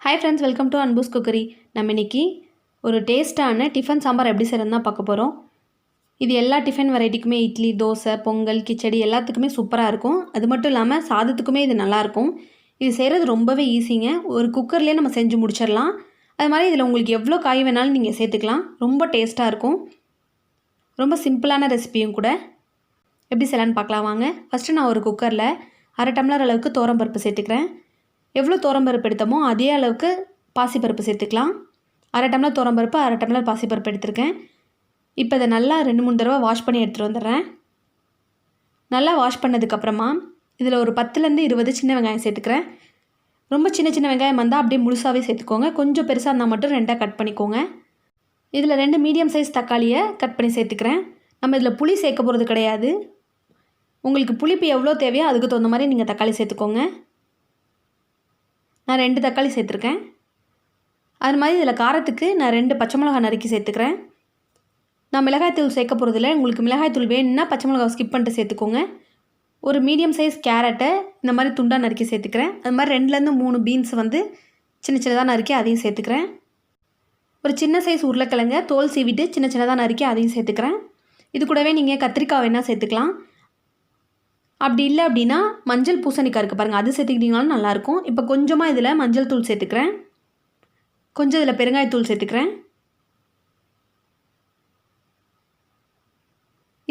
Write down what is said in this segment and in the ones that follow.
Hi friends, welcome to Anbu's cookery. நம்ம இன்றைக்கி ஒரு டேஸ்ட்டான டிஃபன் சாம்பார் எப்படி செய்கிறதுன்னு தான் பார்க்க போகிறோம். இது எல்லா டிஃபன் வெரைட்டிக்குமே இட்லி, தோசை, பொங்கல், கிச்சடி எல்லாத்துக்குமே சூப்பராக இருக்கும். அது மட்டும் இல்லாமல் சாதத்துக்குமே இது நல்லாயிருக்கும். இது செய்கிறது ரொம்பவே ஈஸிங்க. ஒரு குக்கர்லேயே நம்ம செஞ்சு முடிச்சிடலாம். அது மாதிரி இதில் உங்களுக்கு எவ்வளோ காய் வேணாலும் நீங்கள் சேர்த்துக்கலாம். ரொம்ப டேஸ்ட்டாக இருக்கும். ரொம்ப சிம்பிளான ரெசிபியும் கூட. எப்படி செய்யலான்னு பார்க்கலாம் வாங்க. ஃபஸ்ட்டு நான் ஒரு குக்கரில் 1/2 டம்ளர் அளவுக்கு துவரம்பருப்பு சேர்த்துக்கிறேன். எவ்வளோ துவரம்பருப்பு எடுத்தோமோ அதே அளவுக்கு பாசிப்பருப்பு சேர்த்துக்கலாம். 1/2 டம்ளர் துவரம்பருப்பு, 1/2 டம்ளர் பாசிப்பருப்பு எடுத்திருக்கேன். இப்போ இதை நல்லா 2-3 தடவை வாஷ் பண்ணி எடுத்துகிட்டு வந்துடுறேன். நல்லா வாஷ் பண்ணதுக்கப்புறமா இதில் ஒரு 10லேருந்து 20 சின்ன வெங்காயம் சேர்த்துக்கிறேன். ரொம்ப சின்ன சின்ன வெங்காயம் வந்தால் அப்படியே முழுசாகவே சேர்த்துக்கோங்க. கொஞ்சம் பெருசாக இருந்தால் மட்டும் 2ஆக கட் பண்ணிக்கோங்க. இதில் 2 மீடியம் சைஸ் தக்காளியை கட் பண்ணி சேர்த்துக்கிறேன். நம்ம இதில் புளி சேர்க்க போகிறது கிடையாது. உங்களுக்கு புளிப்பு எவ்வளோ தேவையோ அதுக்கு தகுந்த மாதிரி நீங்கள் தக்காளி சேர்த்துக்கோங்க. நான் 2 தக்காளி சேர்த்துருக்கேன். அது மாதிரி இதில் காரத்துக்கு நான் 2 பச்சை மிளகாய் நறுக்கி சேர்த்துக்கிறேன். நான் மிளகாய்த்தூள் சேர்க்க போகிறதில்ல. உங்களுக்கு மிளகாய்த்தூள் வேணும்னா பச்சை மிளகாய் ஸ்கிப் பண்ணிட்டு சேர்த்துக்கோங்க. ஒரு மீடியம் சைஸ் கேரட்டை இந்த மாதிரி துண்டாக நறுக்கி சேர்த்துக்கிறேன். அது மாதிரி 2லேருந்து 3 பீன்ஸ் சின்ன சின்னதாக நறுக்கி அதையும் சேர்த்துக்கிறேன். ஒரு சின்ன சைஸ் உருளைக்கிழங்க தோல் சீவிட்டு சின்ன சின்னதாக நறுக்கி அதையும் சேர்த்துக்கிறேன். இது கூடவே நீங்கள் கத்திரிக்காய் வேணால் சேர்த்துக்கலாம். அப்படி இல்லை அப்படின்னா மஞ்சள் பூசணிக்காய் இருக்குது பாருங்கள், அது சேர்த்துக்கிட்டிங்கனாலும் நல்லாயிருக்கும். இப்போ கொஞ்சமாக இதில் மஞ்சள் தூள் சேர்த்துக்கிறேன். கொஞ்சம் இதில் பெருங்காயத்தூள் சேர்த்துக்கிறேன்.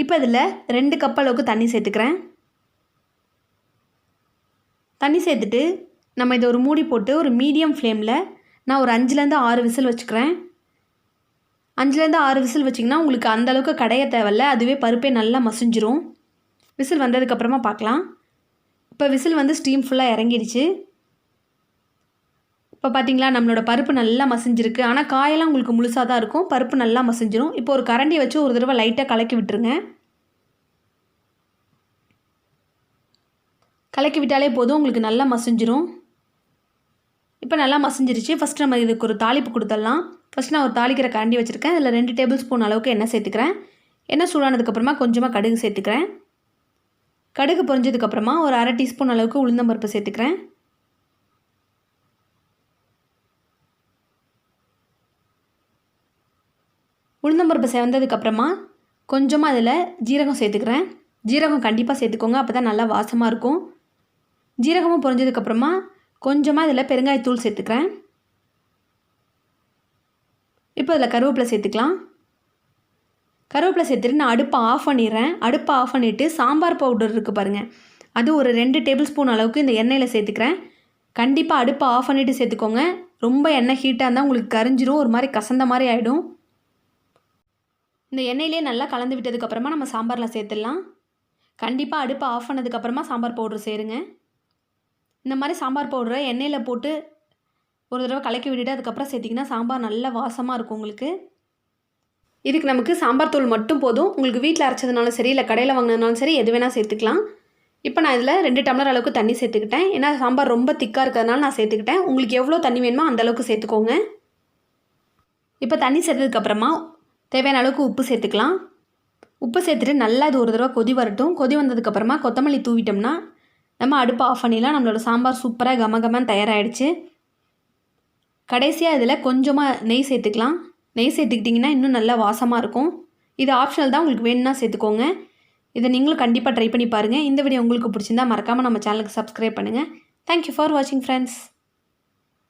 இப்போ இதில் 2 கப் அளவுக்கு தண்ணி சேர்த்துக்கிறேன். தண்ணி சேர்த்துட்டு நம்ம இதை ஒரு மூடி போட்டு ஒரு மீடியம் ஃப்ளேமில் நான் ஒரு 5லேருந்து 6 விசில் வச்சுக்கிறேன். 5லேருந்து 6 விசில் வச்சிங்கன்னா உங்களுக்கு அந்தளவுக்கு கடைய தேவையில்ல. அதுவே பருப்பே நல்லா மசிஞ்சிரும். விசில் வந்ததுக்கப்புறமா பார்க்கலாம். இப்போ விசில் ஸ்டீம் ஃபுல்லாக இறங்கிடுச்சு. இப்போ பார்த்தீங்களா நம்மளோட பருப்பு நல்லா மசிஞ்சிருக்கு. ஆனால் காயெல்லாம் உங்களுக்கு முழுசாக தான் இருக்கும். பருப்பு நல்லா மசிஞ்சிரும். இப்போ ஒரு கரண்டியை வச்சு ஒரு தடவை லைட்டாக கலக்கி விட்டுருங்க. கலக்கி விட்டாலே போதும், உங்களுக்கு நல்லா மசிஞ்சிரும். இப்போ நல்லா மசிஞ்சிருச்சு. ஃபஸ்ட்டு நம்ம இதுக்கு ஒரு தாளிப்பு கொடுத்துடலாம். ஃபஸ்ட்டு நான் ஒரு தாளிக்கிற கரண்டி வச்சுருக்கேன். அதில் 2 டேபிள் ஸ்பூன் அளவுக்கு எண்ணெய் சேர்த்துக்கிறேன். எண்ணெய் சூடானதுக்கப்புறமா கொஞ்சமாக கடுகு சேர்த்துக்கிறேன். கடுகு பொரிஞ்சதுக்கப்புறமா ஒரு 1/2 டீஸ்பூன் அளவுக்கு உளுந்தம்பருப்பு சேர்த்துக்கிறேன். உளுந்தம்பருப்பு சேர்ந்ததுக்கப்புறமா கொஞ்சமாக அதில் ஜீரகம் சேர்த்துக்கிறேன். ஜீரகம் கண்டிப்பாக சேர்த்துக்கோங்க, அப்போ தான் நல்லா வாசமாக இருக்கும். ஜீரகமும் பொரிஞ்சதுக்கப்புறமா கொஞ்சமாக இதில் பெருங்காயத்தூள் சேர்த்துக்கிறேன். இப்போ இதில் கருவேப்பிலை சேர்த்துக்கலாம். கருவேப்பிலை சேர்த்துட்டு நான் அடுப்பை ஆஃப் பண்ணிடுறேன். அடுப்பை ஆஃப் பண்ணிவிட்டு சாம்பார் பவுடர் இருக்குது பாருங்கள், அது ஒரு 2 டேபிள் ஸ்பூன் அளவுக்கு இந்த எண்ணெயில் சேர்த்துக்கிறேன். கண்டிப்பாக அடுப்பை ஆஃப் பண்ணிவிட்டு சேர்த்துக்கோங்க. ரொம்ப எண்ணெய் ஹீட்டாக இருந்தால் உங்களுக்கு கரிஞ்சிரும், ஒரு மாதிரி கசந்த மாதிரி ஆகிடும். இந்த எண்ணெயிலே நல்லா கலந்து விட்டதுக்கப்புறமா நம்ம சாம்பாரில் சேர்த்துடலாம். கண்டிப்பாக அடுப்பை ஆஃப் பண்ணதுக்கப்புறமா சாம்பார் பவுடர் சேருங்க. இந்த மாதிரி சாம்பார் பவுடரை எண்ணெயில் போட்டு ஒரு தடவை கலக்கி விட்டுட்டு அதுக்கப்புறம் சேர்த்திங்கன்னா சாம்பார் நல்ல வாசமாக இருக்கும் உங்களுக்கு. இதுக்கு நமக்கு சாம்பார் தூள் மட்டும் போதும். உங்களுக்கு வீட்டில் அரைச்சதுனாலும் சரி, இல்லை கடையில் வாங்கினதுனாலும் சரி, எது வேணால் சேர்த்துக்கலாம். இப்போ நான் இதில் 2 டம்ளர் அளவுக்கு தண்ணி சேர்த்துக்கிட்டேன். ஏன்னா சாம்பார் ரொம்ப திக்காக இருக்கிறதுனால நான் சேர்த்துக்கிட்டேன். உங்களுக்கு எவ்வளோ தண்ணி வேணுமோ அந்தளவுக்கு சேர்த்துக்கோங்க. இப்போ தண்ணி சேர்த்ததுக்கப்புறமா தேவையான அளவுக்கு உப்பு சேர்த்துக்கலாம். உப்பு சேர்த்துட்டு நல்லா இது ஒரு தடவை கொதி வரட்டும். கொதி வந்ததுக்கப்புறமா கொத்தமல்லி தூவிட்டோம்னா நம்ம அடுப்பை ஆஃப் பண்ணிடலாம். நம்மளோட சாம்பார் சூப்பராக கமகமன்னு தயாராகிடுச்சு. கடைசியாக இதில் கொஞ்சமாக நெய் சேர்த்துக்கலாம். நெய் சேர்த்துக்கிட்டிங்கன்னா இன்னும் நல்லா வாசமாக இருக்கும். இது ஆப்ஷனல் தான், உங்களுக்கு வேணும்னா சேர்த்துக்கோங்க. இதை நீங்களும் கண்டிப்பாக ட்ரை பண்ணி பாருங்கள். இந்த வீடியோ உங்களுக்கு பிடிச்சிருந்தா மறக்காமல் நம்ம சேனலுக்கு சப்ஸ்கிரைப் பண்ணுங்கள். தேங்க்யூ ஃபார் வாட்சிங் ஃப்ரெண்ட்ஸ்.